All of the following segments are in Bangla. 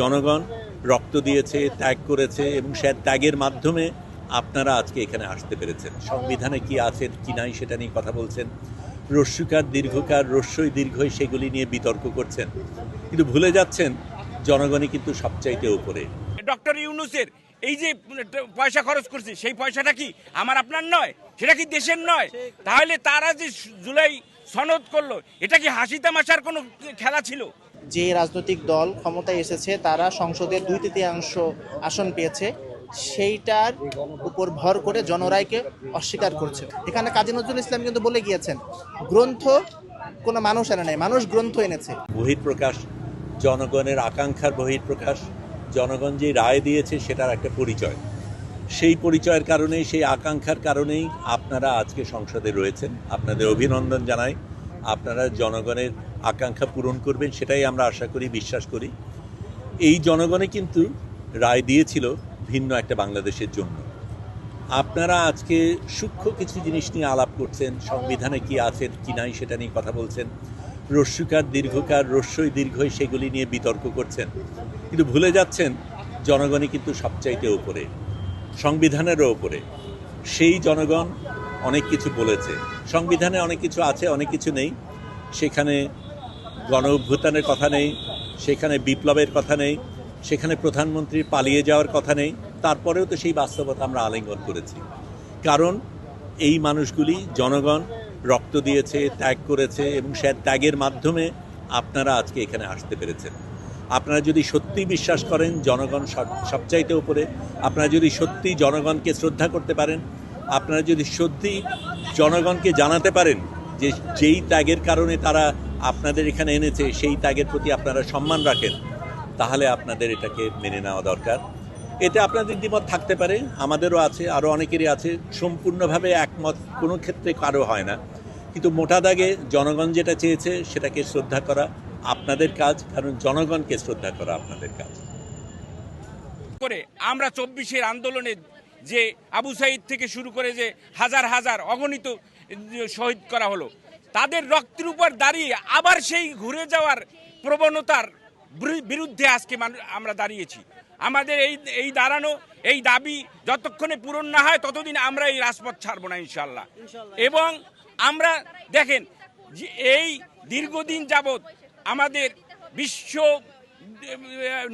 জনগণ রক্ত দিয়েছে, ত্যাগ করেছে এবং সে ত্যাগের মাধ্যমে আপনারা আজকে এখানে আসতে পেরেছেন। সংবিধানে কি আছে কি নাই সেটা নিয়ে কথা বলছেন, রস্যকার দীর্ঘকার রস্যই দীর্ঘই সেগুলি নিয়ে বিতর্ক করছেন, কিন্তু ভুলে যাচ্ছেন জনগণই কিন্তু সবচাইতে উপরে। ডক্টর ইউনূসের এই যে পয়সা খরচ করছে সেই পয়সাটা কি আমার আপনার নয়, সেটা কি দেশের নয়? তাহলে তারা যে জুলাই সনদ করলো এটা কি হাসি তামাশার কোনো খেলা ছিল? যে রাজনৈতিক দল ক্ষমতায় এসেছে তারা সংসদের 2/3 আসন পেয়েছে, সেইটার উপর ভর করে জনরায়কে অস্বীকার করছে। এখানে কাজী নজরুল ইসলাম কিন্তু বলে গিয়েছেন, গ্রন্থ কোনো মানুষ এনে নেয়, মানুষ গ্রন্থ এনেছে। বহিঃপ্রকাশ, জনগণের আকাঙ্ক্ষার বহিঃপ্রকাশ, জনগণ যে রায় দিয়েছে সেটার একটা পরিচয়। সেই পরিচয়ের কারণেই, সেই আকাঙ্ক্ষার কারণেই আপনারা আজকে সংসদে রয়েছেন। আপনাদের অভিনন্দন জানাই। আপনারা জনগণের আকাঙ্ক্ষা পূরণ করবেন সেটাই আমরা আশা করি, বিশ্বাস করি। এই জনগণে কিন্তু রায় দিয়েছিল ভিন্ন একটা বাংলাদেশের জন্য। আপনারা আজকে সূক্ষ্ম কিছু জিনিস নিয়ে আলাপ করছেন, সংবিধানে কি আছে কি নাই সেটা নিয়ে কথা বলছেন, রস্যকার দীর্ঘকার রস্যই দীর্ঘই সেগুলি নিয়ে বিতর্ক করছেন, কিন্তু ভুলে যাচ্ছেন জনগণই কিন্তু সবচাইতে উপরে, সংবিধানেরও উপরে। সেই জনগণ অনেক কিছু বলেছে, সংবিধানে অনেক কিছু আছে, অনেক কিছু নেই। সেখানে গণ অভ্যুত্থানের কথা নেই, সেখানে বিপ্লবের কথা নেই, সেখানে প্রধানমন্ত্রীর পালিয়ে যাওয়ার কথা নেই। তারপরেও তো সেই বাস্তবতা আমরা আলিঙ্গন করেছি, কারণ এই মানুষগুলি জনগণ রক্ত দিয়েছে, ত্যাগ করেছে এবং সে ত্যাগের মাধ্যমে আপনারা আজকে এখানে আসতে পেরেছেন। আপনারা যদি সত্যি বিশ্বাস করেন জনগণ সবচাইতে উপরে, আপনারা যদি সত্যি জনগণকে শ্রদ্ধা করতে পারেন, আপনারা যদি সত্যি জনগণকে জানাতে পারেন যে যেই ত্যাগের কারণে তারা আপনাদের এখানে এনেছে সেই ত্যাগের প্রতি আপনারা সম্মান রাখেন, তাহলে আপনাদের এটাকে মেনে নেওয়া দরকার। এতে আপনাদের দ্বিমত থাকতে পারে, আমাদেরও আছে, আরও অনেকেরই আছে। সম্পূর্ণভাবে একমত কোনো ক্ষেত্রে কারো হয় না, কিন্তু মোটা দাগে জনগণ যেটা চেয়েছে সেটাকে শ্রদ্ধা করা আপনাদের কাজ, কারণ জনগণকে শ্রদ্ধা করা আপনাদের কাজ। করে আমরা 24-এর আন্দোলনে যে আবু সাঈদ থেকে শুরু করে যে হাজার হাজার অগণিত শহীদ করা হলো, তাদের রক্তের উপর দাঁড়িয়ে আবার সেই ঘুরে যাওয়ার প্রবণতার বিরুদ্ধে আজকে আমরা দাঁড়িয়েছি। আমাদের এই দাঁড়ানো, এই দাবি যতক্ষণে পূরণ না হয় ততদিন আমরা এই রাজপথ ছাড়বো না ইনশাল্লাহ। এবং আমরা দেখেন যে এই দীর্ঘদিন যাবৎ আমাদের বিশ্ব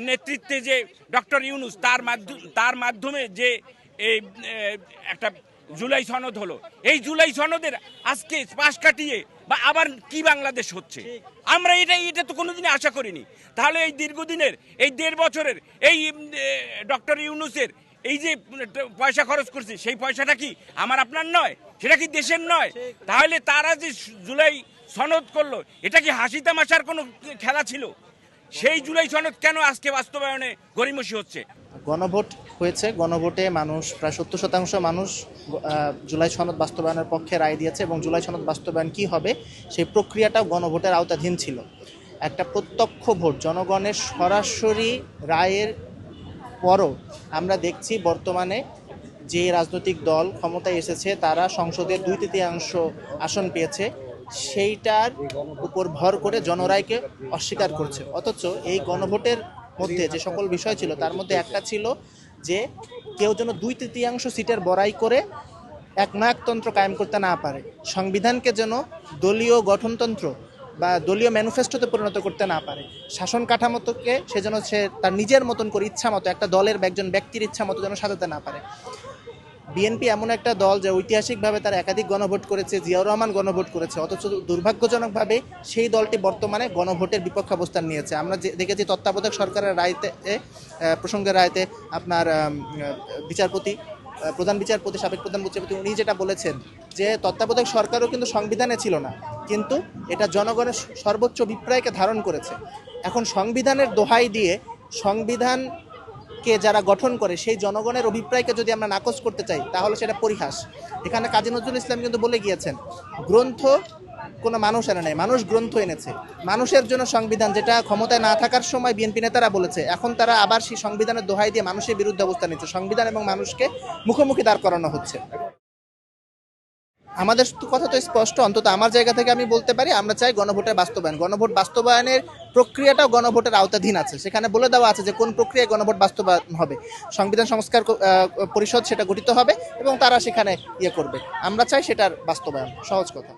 নেতৃত্বে যে ডক্টর ইউনূস তার মাধ্যমে যে এই একটা জুলাই সনদ হলো, এই জুলাই সনদের আজকে পাশ কাটিয়ে বা আবার কি বাংলাদেশ হচ্ছে, আমরা এটা তো কোনোদিনই আশা করিনি। তাহলে এই দীর্ঘদিনের এই 1.5 বছরের এই ডক্টর ইউনূসের এই যে পয়সা খরচ করছে সেই পয়সাটা কি আমার আপনার নয়, সেটা কি দেশের নয়? তাহলে তারা যে জুলাই সনদ করলো এটা কি হাসি তামাশার কোনো খেলা ছিল? সেই জুলাই সনদ কেন আজকে বাস্তবায়নে গড়িমসি হচ্ছে? গণভোট হয়েছে, গণভোটে মানুষ প্রায় 70% মানুষ জুলাই সনদ বাস্তবায়নের পক্ষে রায় দিয়েছে, এবং জুলাই সনদ বাস্তবায়ন কী হবে সেই প্রক্রিয়াটাও গণভোটের আওতাধীন ছিল। একটা প্রত্যক্ষ ভোট, জনগণের সরাসরি রায়ের পরও আমরা দেখছি বর্তমানে যে রাজনৈতিক দল ক্ষমতায় এসেছে তারা সংসদের 2/3 আসন পেয়েছে, সেইটার উপর ভর করে জনরায়কে অস্বীকার করছে। অথচ এই গণভোটের মধ্যে যে সকল বিষয় ছিল তার মধ্যে একটা ছিল যে কেউ যেন 2/3 সিটের বড়াই করে একনায়কতন্ত্র কায়েম করতে না পারে, সংবিধানকে যেন দলীয় গঠনতন্ত্র বা দলীয় ম্যানিফেস্টোতে পরিণত করতে না পারে, শাসন কাঠামোকে সে যেন সে তার নিজের মতন করে ইচ্ছা মতো একটা দলের একজন ব্যক্তির ইচ্ছা মতো যেন সাজাতে না পারে। বিএনপি এমন একটা দল যে ঐতিহাসিকভাবে তার একাধিক গণভোট করেছে, জিয়াউর রহমান গণভোট করেছে, অথচ দুর্ভাগ্যজনকভাবে সেই দলটি বর্তমানে গণভোটের বিপক্ষে অবস্থান নিয়েছে। আমরা দেখেছি তত্ত্বাবধায়ক সরকারের রায়তে, প্রসঙ্গের রায়তে আপনার প্রধান বিচারপতি সাবেক প্রধান বিচারপতি উনি যেটা বলেছেন যে তত্ত্বাবধায়ক সরকারও কিন্তু সংবিধানে ছিল না, কিন্তু এটা জনগণের সর্বোচ্চ অভিপ্রায়কে ধারণ করেছে। এখন সংবিধানের দোহাই দিয়ে সংবিধানকে যারা গঠন করে সেই জনগণের অভিপ্রায়কে যদি আমরা নাকচ করতে চাই তাহলে সেটা পরিহাস। এখানে কাজী নজরুল ইসলাম কিন্তু বলে গিয়েছেন, গ্রন্থ কোনো মানুষ এনে নেয়, মানুষ গ্রন্থ এনেছে। মানুষের জন্য সংবিধান, যেটা ক্ষমতায় না থাকার সময় বিএনপি নেতারা বলেছে, এখন তারা আবার সেই সংবিধানের দোহাই দিয়ে মানুষের বিরুদ্ধে অবস্থান নিচ্ছে। সংবিধান এবং মানুষকে মুখোমুখি দাঁড় করানো হচ্ছে। আমাদের কথা তো স্পষ্ট, অন্তত আমার জায়গা থেকে আমি বলতে পারি আমরা চাই গণভোটের বাস্তবায়ন। গণভোট বাস্তবায়নের প্রক্রিয়াটাও গণভোটের আওতাধীন আছে। সেখানে বলে দেওয়া আছে যে কোন প্রক্রিয়ায় গণভোট বাস্তবায়ন হবে। সংবিধান সংস্কার পরিষদ সেটা গঠিত হবে এবং তারা সেখানে ইয়ে করবে। আমরা চাই সেটার বাস্তবায়ন, সহজ কথা।